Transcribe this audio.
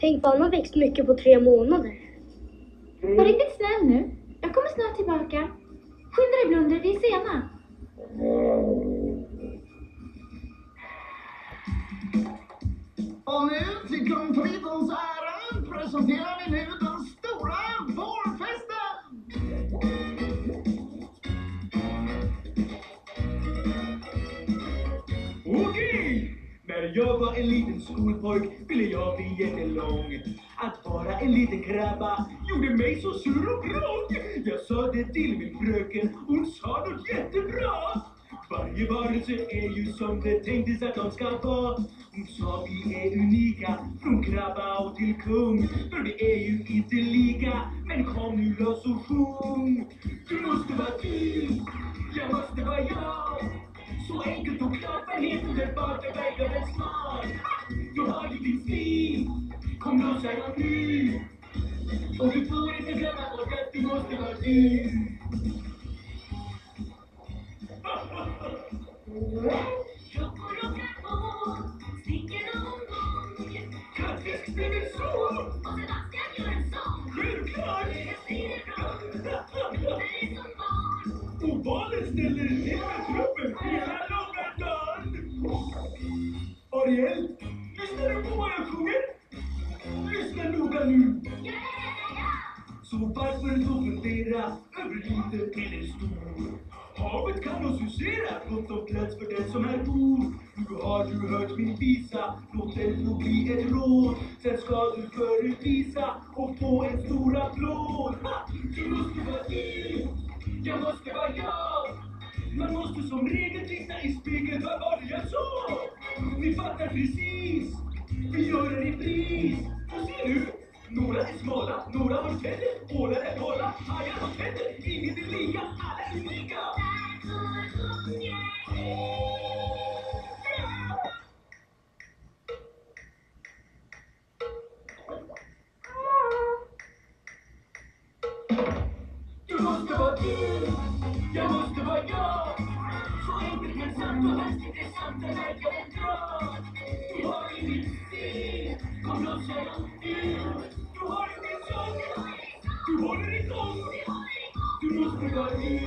Tänk vad han har växt mycket på 3 månader. Var riktigt snäll nu. Jag kommer snart tillbaka. Skynda dig Blunder, vi är sena. Och nu till kungfridens ära presenterar vi nu den stora vårfesten! Okej! När jag var en liten skolpojk ville jag bli jättelång. Att vara en liten krabba gjorde mig så sur och krång. Jag sa det till min fröken, hon sa något jättebra. Varje varelse är ju som det tänktes att de ska vara. Hon sa vi är unika, från krabba och till kung. För vi är ju inte lika, men kom nu loss och sjung. Du måste vara du, jag måste vara jag. Så enkelt och klart, vad heter det bara, det verkar väl smart. Du har ju din stil, kom loss här och nu. Och du får inte glömma bort att du måste vara du. Chokolokar på, sticker någon gång. Kattfisk blir väl så? Och Sebastian gör en sång. Självklart! Jag ser det bra, det är som barn. Och barnen ställer till med truppen hela långa dagen. Ariel, lyssnar du på vad jag sjunger? Lyssna noga nu. Ja. Så varför då fundera över liten eller stor? Havet kan oss husera, gott om plats för den som är bor. Nu har du hört min visa, låt den få bli ett råd. Sen ska du förevisa och få en stor applåd. Ha! Du måste vara du, jag måste vara jag. Man måste som regel titta i spegeln, vad var det jag sa? Ni fattar precis, vi gör en repris. Och se nu, några är smala, några har tänder, ålar är torra, hajar har tänder, ingen är lika, alla är unika. Du måste vara du, jag måste vara jag. Så enkelt men sant och hastigt är sant, det verkar en bra. Du har ingen stil, kom loss här och nu. Du har ingen sång, du håller igång. Du måste vara du.